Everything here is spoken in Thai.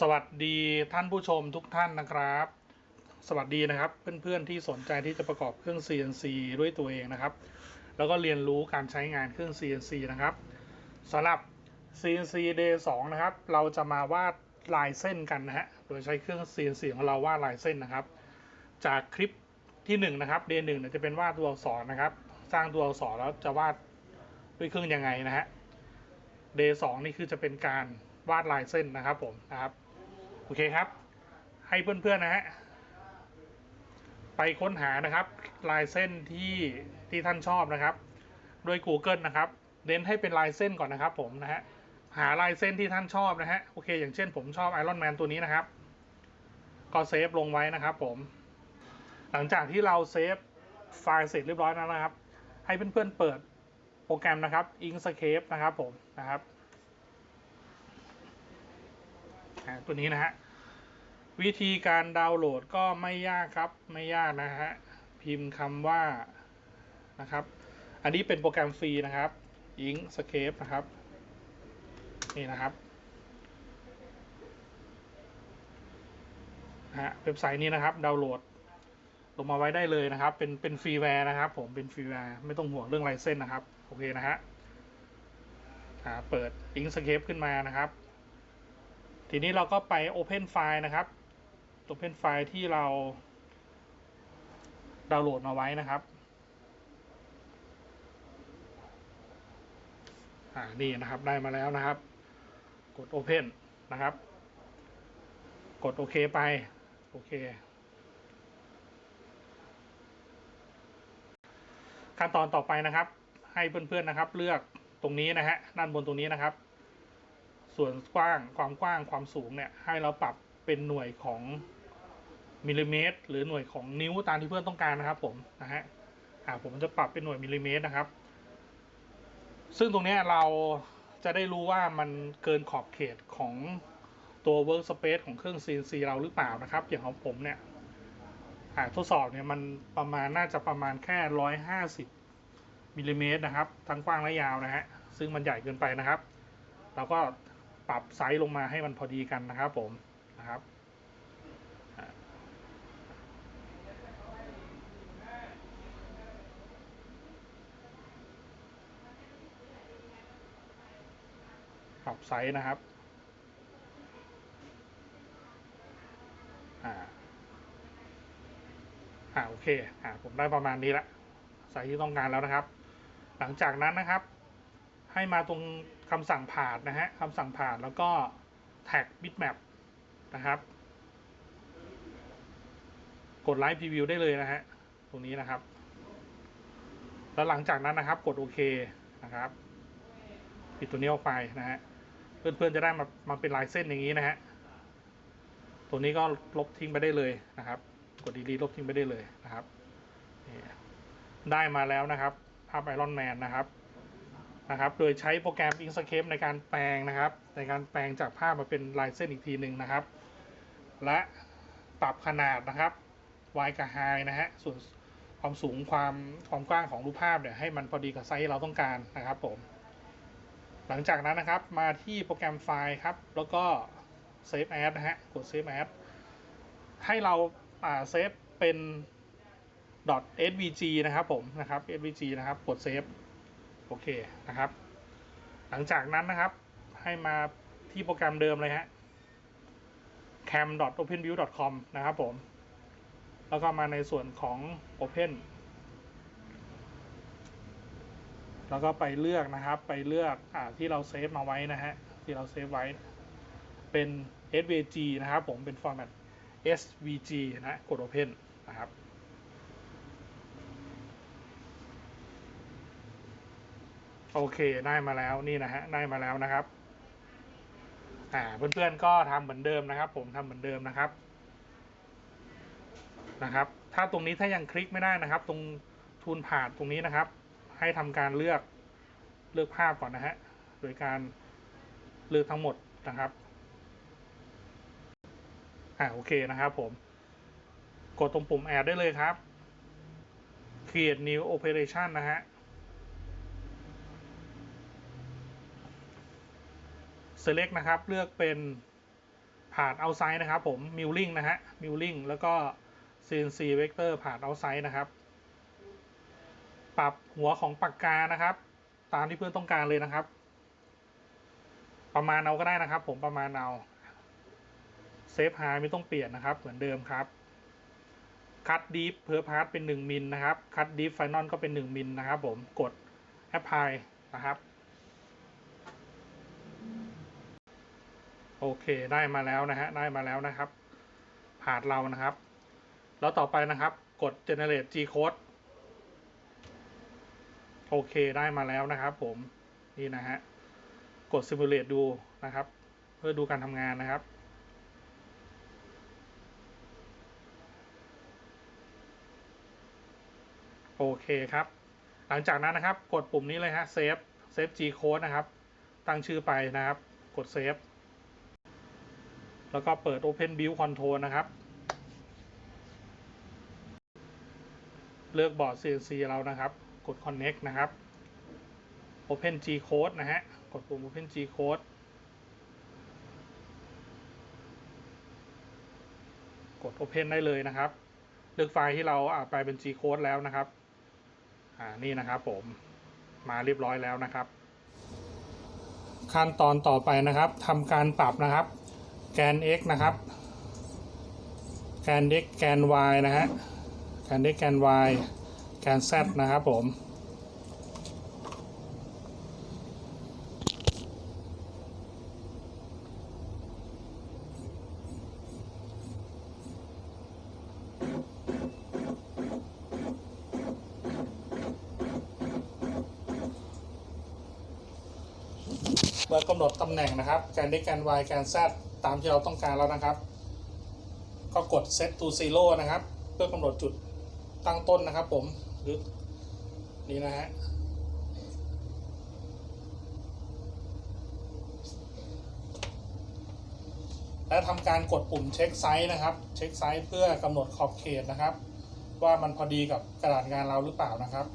สวัสดีท่านผู้ชมทุกท่านนะครับสวัสดีนะครับเพื่อนๆที่สนใจที่จะประกอบเครื่อง CNC ด้วยตัวเองนะครับแล้วก็เรียนรู้การใช้งานเครื่อง CNC นะครับสำหรับ CNC Day 2นะครับเราจะมาวาดลายเส้นกันนะฮะโดยใช้เครื่อง CNC ของเราวาดลายเส้นนะครับจากคลิปที่1นะครับ Day 1เนี่ยจะเป็นวาดตัวอักษรนะครับสร้างตัวอักษรแล้วจะวาดด้วยเครื่องยังไงนะฮะ Day 2นี่คือจะเป็นการวาดลายเส้นนะครับผมนะครับโอเคครับให้เพื่อนๆนะฮะไปค้นหานะครับลายเส้นที่ท่านชอบนะครับด้วย Google นะครับเน้นให้เป็นลายเส้นก่อนนะครับผมนะฮะหาลายเส้นที่ท่านชอบนะฮะโอเคอย่างเช่นผมชอบไอรอนแมนตัวนี้นะครับก็เซฟลงไว้นะครับผมหลังจากที่เราเซฟไฟล์เสร็จเรียบร้อยแล้วนะครับให้เพื่อนๆเปิดโปรแกรมนะครับ Inkscape นะครับผมนะครับตัวนี้นะฮะวิธีการดาวน์โหลดก็ไม่ยากครับไม่ยากนะฮะพิมพ์คำว่านะครับอันนี้เป็นโปรแกรมฟรีนะครับ Inkscape นะครับนี่นะครับเว็บไซต์นี้นะครับดาวน์โหลดลงมาไว้ได้เลยนะครับเป็นฟรีแวร์นะครับผมเป็นฟรีแวร์ไม่ต้องห่วงเรื่องลายเส้นนะครับโอเคนะฮะเปิด Inkscape ขึ้นมานะครับทีนี้เราก็ไป Open File นะครับ Open File ที่เราดาวน์โหลดมาไว้นะครับนี่นะครับได้มาแล้วนะครับกด Open นะครับกดโอเคไปโอเคขั้นตอนต่อไปนะครับให้เพื่อนๆนะครับเลือกตรงนี้นะฮะด้านบนตรงนี้นะครับส่วนกว้างความกว้างความสูงเนี่ยให้เราปรับเป็นหน่วยของมิลลิเมตรหรือหน่วยของนิ้วตามที่เพื่อนต้องการนะครับผมนะฮะผมจะปรับเป็นหน่วยมิลลิเมตรนะครับซึ่งตรงนี้เราจะได้รู้ว่ามันเกินขอบเขตของตัว workspace ของเครื่อง CNC เราหรือเปล่านะครับอย่างของผมเนี่ยทดสอบเนี่ยมันประมาณน่าจะประมาณแค่150มิลลิเมตรนะครับทั้งกว้างและยาวนะฮะซึ่งมันใหญ่เกินไปนะครับเราก็ปรับไซส์ลงมาให้มันพอดีกันนะครับผมนะครับปรับไซส์นะครับโอเคผมได้ประมาณนี้ละไซส์ที่ต้องการแล้วนะครับหลังจากนั้นนะครับให้มาตรงคำสั่งผ่านนะฮะคำสั่งผ่านแล้วก็แท็ก bitmap นะครับกดไลฟ์พรีวิวได้เลยนะฮะตรงนี้นะครับแล้วหลังจากนั้นนะครับกดโอเคนะครับปิดตัวนี้ออกไปนะฮะเพื่อนๆจะได้มาเป็นลายเส้นอย่างนี้นะฮะตัวนี้ก็ลบทิ้งไปได้เลยนะครับกด delete ลบทิ้งไปได้เลยนะครับได้มาแล้วนะครับภาพไอรอนแมนนะครับโดยใช้โปรแกรม Inkscape ในการแปลงนะครับในการแปลงจากภาพมาเป็นลายเส้นอีกทีหนึ่งนะครับและปรับขนาดนะครับ Y กับ High นะฮะส่วนความสูงความกว้างของรูปภาพเนี่ยให้มันพอดีกับไซส์ที่เราต้องการนะครับผมหลังจากนั้นนะครับมาที่โปรแกรมไฟล์ครับแล้วก็ Save As นะฮะกด Save As ให้เราเซฟเป็น .svg นะครับผมนะครับ svg นะครับกดเซฟโอเคนะครับหลังจากนั้นนะครับให้มาที่โปรแกรมเดิมเลยฮะ cam.openview.com นะครับผมแล้วก็มาในส่วนของ open แล้วก็ไปเลือกนะครับไปเลือกที่เราเซฟมาไว้นะฮะที่เราเซฟไว้เป็น svg นะครับผมเป็น format svg นะกด open นะครับโอเคได้มาแล้วนี่นะฮะได้มาแล้วนะครับเพื่อนๆก็ทำเหมือนเดิมนะครับผมทำเหมือนเดิมนะครับถ้าตรงนี้ถ้ายังคลิกไม่ได้นะครับตรงทูลผ่านตรงนี้นะครับให้ทำการเลือกภาพก่อนนะฮะโดยการเลือกทั้งหมดนะครับโอเคนะครับผมกดตรงปุ่ม add ได้เลยครับ create new operation นะฮะ select นะครับเลือกเป็น ผ่านเอาไซด์นะครับผมมิลลิ่งนะฮะมิลลิ่งแล้วก็ CNC Vector ผ่านเอาไซด์นะครับปรับหัวของปากกานะครับตามที่เพื่อนต้องการเลยนะครับประมาณเอาก็ได้นะครับผมประมาณเอาเซฟไฮไม่ต้องเปลี่ยนนะครับเหมือนเดิมครับคัตดีฟเพอร์พาร์ตเป็น1มิลนะครับคัตดีฟไฟนอลก็เป็น1มิลนะครับผมกดแอปพลายนะครับโอเคได้มาแล้วนะฮะได้มาแล้วนะครับผ่านเรานะครับแล้วต่อไปนะครับกด generate G code โอเคได้มาแล้วนะครับผมนี่นะฮะกด simulate ดูนะครับเพื่อดูการทำงานนะครับโอเคครับหลังจากนั้นนะครับกดปุ่มนี้เลยฮะ save G code นะครับตั้งชื่อไปนะครับกด save แล้วก็เปิด open build control นะครับเลือกบอร์ด CNC เรานะครับกด connect นะครับ open G code นะฮะกดปุ่ม open G code กด open ได้เลยนะครับเลือกไฟล์ที่เราไปเป็น G code แล้วนะครับนี่นะครับผมมาเรียบร้อยแล้วนะครับขั้นตอนต่อไปนะครับทำการปรับนะครับแกน x นะครับแกน x แกน y นะฮะแกน x แกน y แกน z นะครับผมเมื่อกำหนดตำแหน่งนะครับแกน x แกน y แกน z ตามที่เราต้องการแล้วนะครับก็กด set to zero นะครับเพื่อกำหนดจุดตั้งต้นนะครับผมหรือนี่นะฮะและทำการกดปุ่มเช็คไซส์นะครับเช็คไซส์เพื่อกำหนดขอบเขตนะครับว่ามันพอดีกับกระดาษงานเราหรือเปล่านะครับ